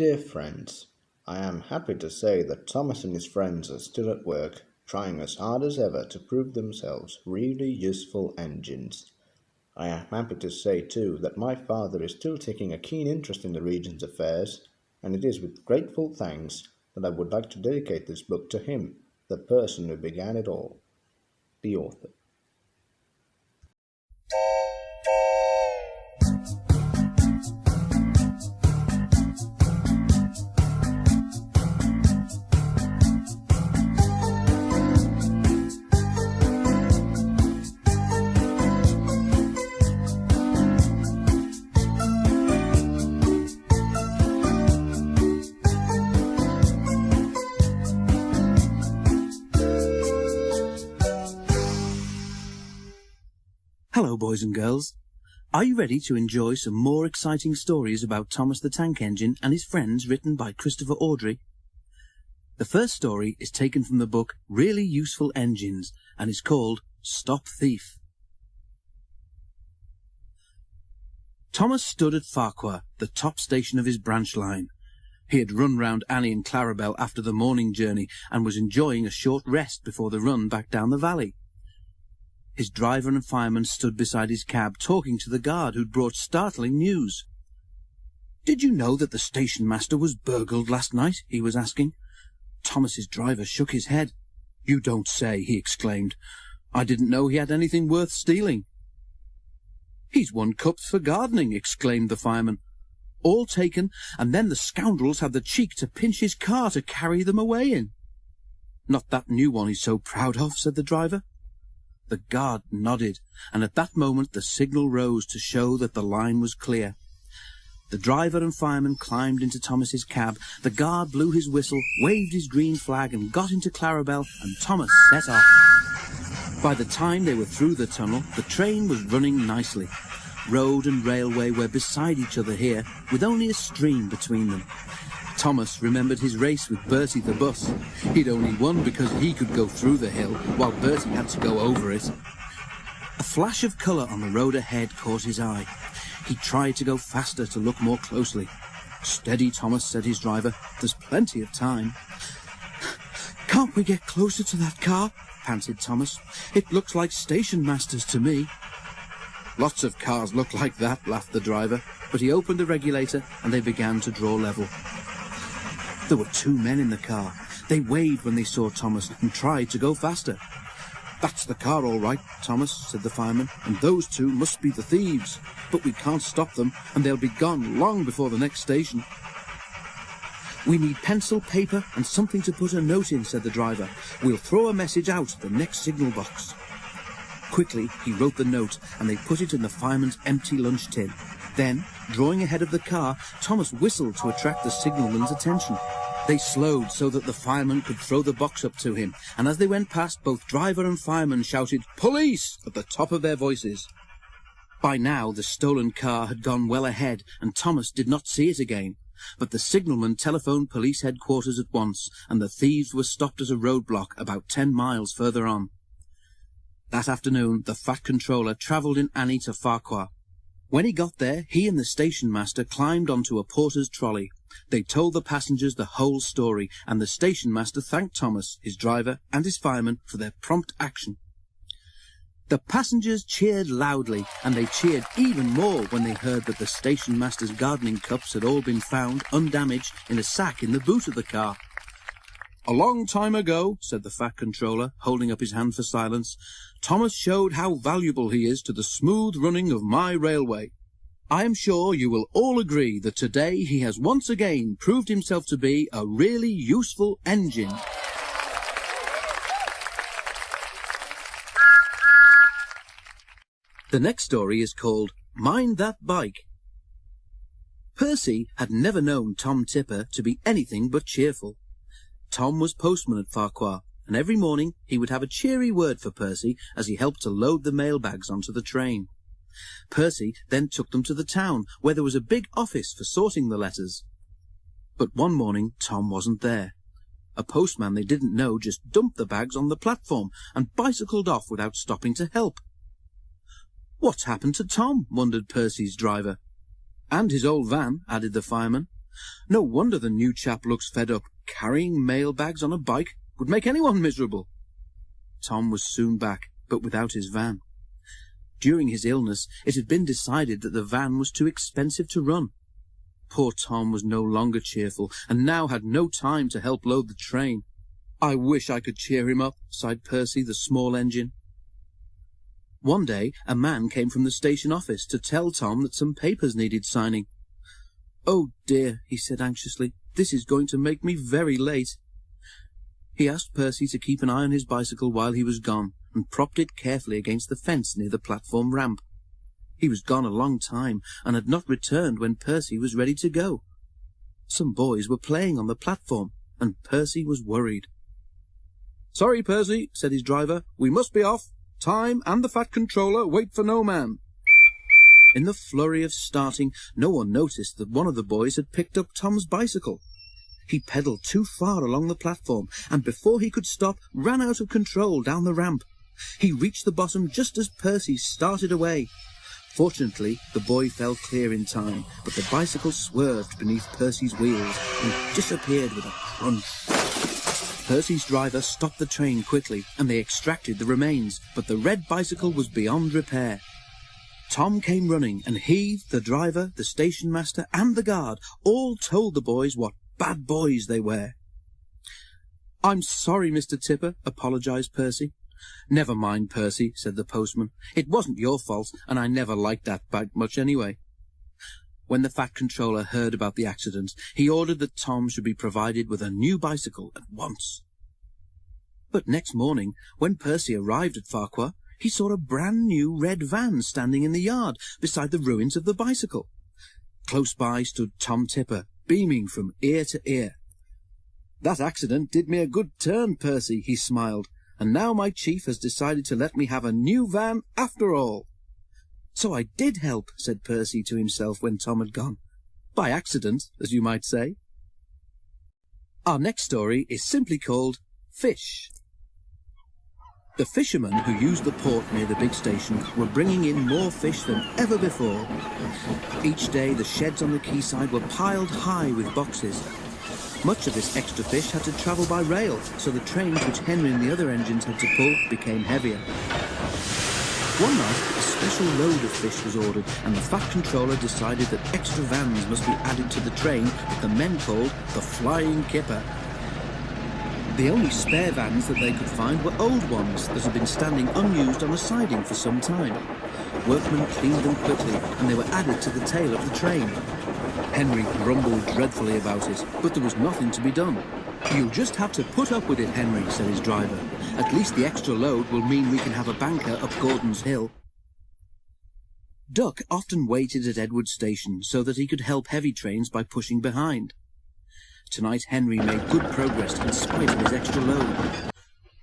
Dear friends, I am happy to say that Thomas and his friends are still at work, trying as hard as ever to prove themselves really useful engines. I am happy to say too that my father is still taking a keen interest in the region's affairs, and it is with grateful thanks that I would like to dedicate this book to him, the person who began it all, the author. Hello, boys and girls. Are you ready to enjoy some more exciting stories about Thomas the Tank Engine and his friends written by Christopher Awdry? The first story is taken from the book Really Useful Engines and is called Stop Thief. Thomas stood at Farquhar, the top station of his branch line. He had run round Annie and Clarabel after the morning journey and was enjoying a short rest before the run back down the valley. His driver and fireman stood beside his cab talking to the guard who'd brought startling news. "Did you know that the station master was burgled last night?" he was asking. Thomas's driver shook his head. "You don't say," he exclaimed. "I didn't know he had anything worth stealing." "He's won cups for gardening," exclaimed the fireman. "All taken, and then the scoundrels had the cheek to pinch his car to carry them away in." "Not that new one he's so proud of," said the driver. The guard nodded, and at that moment the signal rose to show that the line was clear. The driver and fireman climbed into Thomas's cab, the guard blew his whistle, waved his green flag and got into Clarabel, and Thomas set off. By the time they were through the tunnel, the train was running nicely. Road and railway were beside each other here, with only a stream between them. Thomas remembered his race with Bertie the bus. He'd only won because he could go through the hill, while Bertie had to go over it. A flash of colour on the road ahead caught his eye. He tried to go faster to look more closely. "Steady, Thomas," said his driver. "There's plenty of time." "Can't we get closer to that car?" panted Thomas. "It looks like station masters to me." "Lots of cars look like that," laughed the driver, but he opened the regulator and they began to draw level. There were two men in the car. They waved when they saw Thomas and tried to go faster. "That's the car all right, Thomas," said the fireman, "and those two must be the thieves. But we can't stop them, and they'll be gone long before the next station." "We need pencil, paper, and something to put a note in," said the driver. "We'll throw a message out at the next signal box." Quickly, he wrote the note, and they put it in the fireman's empty lunch tin. Then, drawing ahead of the car, Thomas whistled to attract the signalman's attention. They slowed so that the fireman could throw the box up to him, and as they went past, both driver and fireman shouted "Police!" at the top of their voices. By now, the stolen car had gone well ahead, and Thomas did not see it again. But the signalman telephoned police headquarters at once, and the thieves were stopped at a roadblock about 10 miles further on. That afternoon, the fat controller travelled in Annie to Farquhar. When he got there, he and the station master climbed onto a porter's trolley. They told the passengers the whole story, and the station master thanked Thomas, his driver, and his fireman for their prompt action. The passengers cheered loudly, and they cheered even more when they heard that the station master's gardening cups had all been found, undamaged, in a sack in the boot of the car. "A long time ago," said the fat controller, holding up his hand for silence, "Thomas showed how valuable he is to the smooth running of my railway. I am sure you will all agree that today he has once again proved himself to be a really useful engine." The next story is called Mind That Bike. Percy had never known Tom Tipper to be anything but cheerful. Tom was postman at Farquhar, and every morning he would have a cheery word for Percy as he helped to load the mailbags onto the train. Percy then took them to the town, where there was a big office for sorting the letters. But one morning Tom wasn't there. A postman they didn't know just dumped the bags on the platform and bicycled off without stopping to help. "What's happened to Tom?" wondered Percy's driver. "And his old van," added the fireman. No wonder the new chap looks fed up. Carrying mail bags on a bike would make anyone miserable. Tom was soon back, but without his van. During his illness, it had been decided that the van was too expensive to run. Poor Tom was no longer cheerful, and now had no time to help load the train. "I wish I could cheer him up," sighed Percy, the small engine. One day, a man came from the station office to tell Tom that some papers needed signing. "Oh dear," he said anxiously, "this is going to make me very late." He asked Percy to keep an eye on his bicycle while he was gone, and propped it carefully against the fence near the platform ramp. He was gone a long time, and had not returned when Percy was ready to go. Some boys were playing on the platform, and Percy was worried. "Sorry, Percy," said his driver, "we must be off. Time and the Fat Controller wait for no man." In the flurry of starting, no one noticed that one of the boys had picked up Tom's bicycle. He pedalled too far along the platform, and before he could stop, ran out of control down the ramp. He reached the bottom just as Percy started away. Fortunately, the boy fell clear in time, but the bicycle swerved beneath Percy's wheels and disappeared with a crunch. Percy's driver stopped the train quickly, and they extracted the remains, but the red bicycle was beyond repair. Tom came running, and he, the driver, the station master, and the guard all told the boys what bad boys they were. "I'm sorry, Mr. Tipper," apologized Percy. "Never mind, Percy," said the postman. "It wasn't your fault, and I never liked that bag much anyway." When the Fat Controller heard about the accident, he ordered that Tom should be provided with a new bicycle at once. But next morning, when Percy arrived at Farquhar, he saw a brand new red van standing in the yard beside the ruins of the bicycle. Close by stood Tom Tipper, beaming from ear to ear. "That accident did me a good turn, Percy," he smiled, "and now my chief has decided to let me have a new van after all." "So I did help," said Percy to himself when Tom had gone. "By accident, as you might say." Our next story is simply called Fish. The fishermen who used the port near the big station were bringing in more fish than ever before. Each day the sheds on the quayside were piled high with boxes. Much of this extra fish had to travel by rail, so the trains which Henry and the other engines had to pull became heavier. One night, a special load of fish was ordered, and the Fat Controller decided that extra vans must be added to the train that the men called the Flying Kipper. The only spare vans that they could find were old ones that had been standing unused on a siding for some time. Workmen cleaned them quickly, and they were added to the tail of the train. Henry grumbled dreadfully about it, but there was nothing to be done. "You'll just have to put up with it, Henry," said his driver. "At least the extra load will mean we can have a banker up Gordon's Hill." Duck often waited at Edward Station so that he could help heavy trains by pushing behind. Tonight Henry made good progress in spite of his extra load.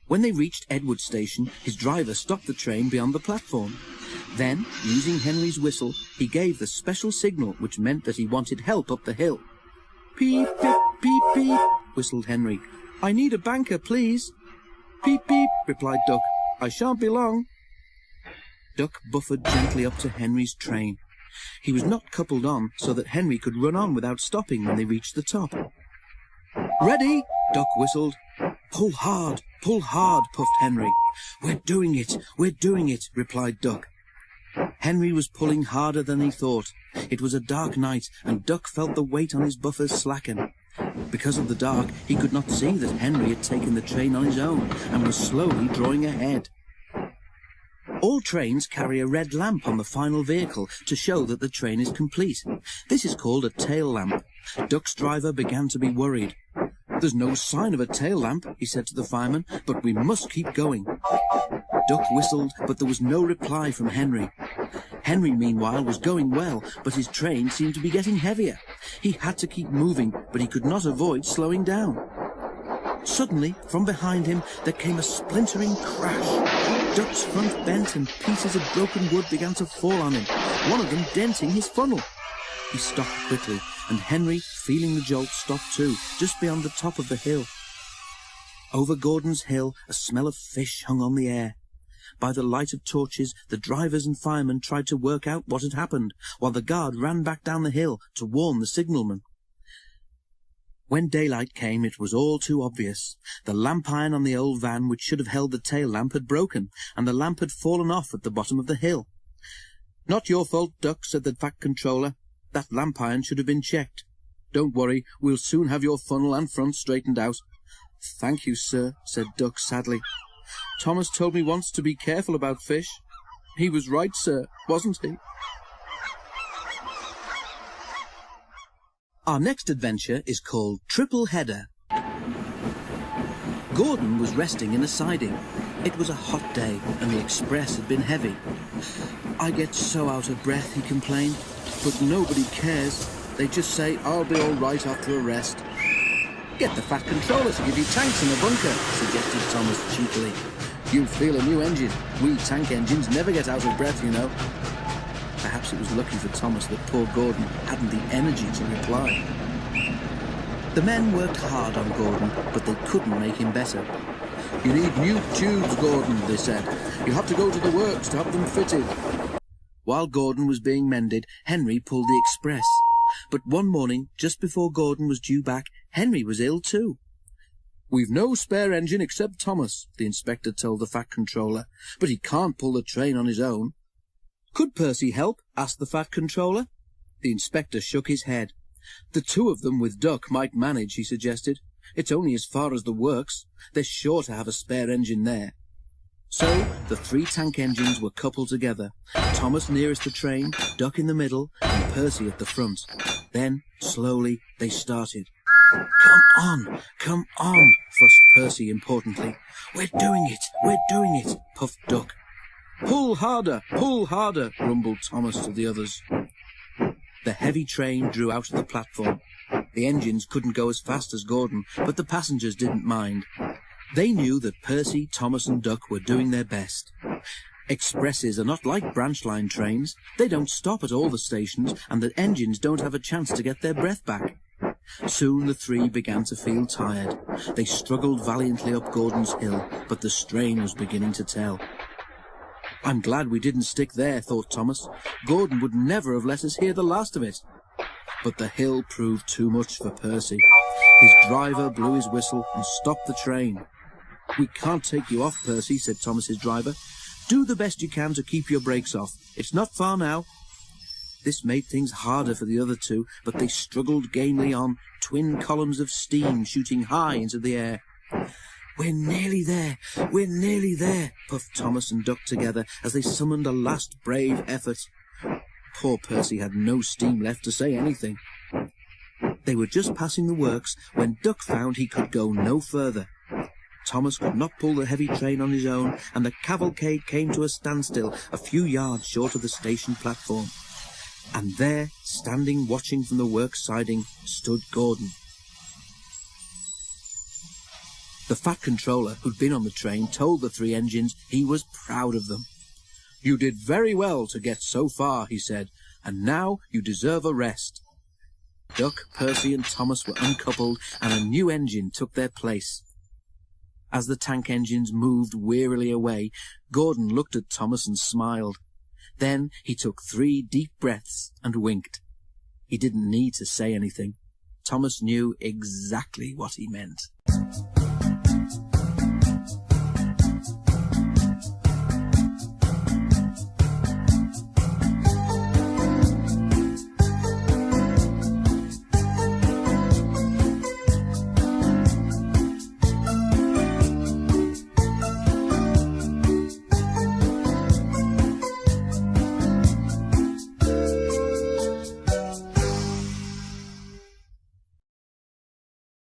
When they reached Edward Station, his driver stopped the train beyond the platform. Then, using Henry's whistle, he gave the special signal which meant that he wanted help up the hill. "Peep, peep, peep, peep," whistled Henry. "I need a banker, please." "Peep, peep," replied Duck. "I shan't be long." Duck buffered gently up to Henry's train. He was not coupled on, so that Henry could run on without stopping when they reached the top. "Ready?" Duck whistled. Pull hard, puffed Henry. We're doing it, replied Duck. Henry was pulling harder than he thought. It was a dark night, and Duck felt the weight on his buffers slacken. Because of the dark, he could not see that Henry had taken the train on his own, and was slowly drawing ahead. All trains carry a red lamp on the final vehicle to show that the train is complete. This is called a tail lamp. Duck's driver began to be worried. "There's no sign of a tail lamp," he said to the fireman, "but we must keep going." Duck whistled, but there was no reply from Henry. Henry, meanwhile, was going well, but his train seemed to be getting heavier. He had to keep moving, but he could not avoid slowing down. Suddenly, from behind him, there came a splintering crash. Duck's front bent and pieces of broken wood began to fall on him, one of them denting his funnel. He stopped quickly, and Henry, feeling the jolt, stopped too, just beyond the top of the hill. Over Gordon's Hill, a smell of fish hung on the air. By the light of torches, the drivers and firemen tried to work out what had happened, while the guard ran back down the hill to warn the signalman. When daylight came, it was all too obvious. The lamp iron on the old van, which should have held the tail lamp, had broken, and the lamp had fallen off at the bottom of the hill. "Not your fault, Duck," said the Fat Controller. "That lamp iron should have been checked. Don't worry, we'll soon have your funnel and front straightened out." "Thank you, sir," said Duck sadly. "Thomas told me once to be careful about fish. He was right, sir, wasn't he?" Our next adventure is called Triple Header. Gordon was resting in a siding. It was a hot day, and the express had been heavy. "I get so out of breath," he complained, "but nobody cares. They just say I'll be all right after a rest." "Get the Fat Controller to give you tanks in a bunker," suggested Thomas cheekily. "You'll feel a new engine. We tank engines never get out of breath, you know." Perhaps it was lucky for Thomas that poor Gordon hadn't the energy to reply. The men worked hard on Gordon, but they couldn't make him better. "You need new tubes, Gordon," they said. "You have to go to the works to have them fitted." While Gordon was being mended, Henry pulled the express. But one morning, just before Gordon was due back, Henry was ill too. "We've no spare engine except Thomas," the inspector told the Fat Controller, "but he can't pull the train on his own." "Could Percy help?" asked the Fat Controller. The inspector shook his head. "The two of them with Duck might manage," he suggested. "It's only as far as the works. They're sure to have a spare engine there." So the three tank engines were coupled together, Thomas nearest the train, Duck in the middle, and Percy at the front. Then, slowly, they started. Come on," fussed Percy importantly. We're doing it," puffed Duck. Pull harder," rumbled Thomas to the others. The heavy train drew out of the platform. The engines couldn't go as fast as Gordon, but the passengers didn't mind. They knew that Percy, Thomas and Duck were doing their best. Expresses are not like branch line trains. They don't stop at all the stations, and the engines don't have a chance to get their breath back. Soon the three began to feel tired. They struggled valiantly up Gordon's hill, but the strain was beginning to tell. "I'm glad we didn't stick there," thought Thomas. "Gordon would never have let us hear the last of it." But the hill proved too much for Percy. His driver blew his whistle and stopped the train. "We can't take you off, Percy," said Thomas's driver. "Do the best you can to keep your brakes off. It's not far now." This made things harder for the other two, but they struggled gamely on, twin columns of steam shooting high into the air. We're nearly there, puffed Thomas and Duck together as they summoned a last brave effort. Poor Percy had no steam left to say anything. They were just passing the works when Duck found he could go no further. Thomas could not pull the heavy train on his own, and the cavalcade came to a standstill a few yards short of the station platform. And there, standing watching from the works siding, stood Gordon. The Fat Controller, who'd been on the train, told the three engines he was proud of them. "You did very well to get so far," he said, "and now you deserve a rest." Duck, Percy and Thomas were uncoupled, and a new engine took their place. As the tank engines moved wearily away, Gordon looked at Thomas and smiled. Then he took 3 deep breaths and winked. He didn't need to say anything. Thomas knew exactly what he meant.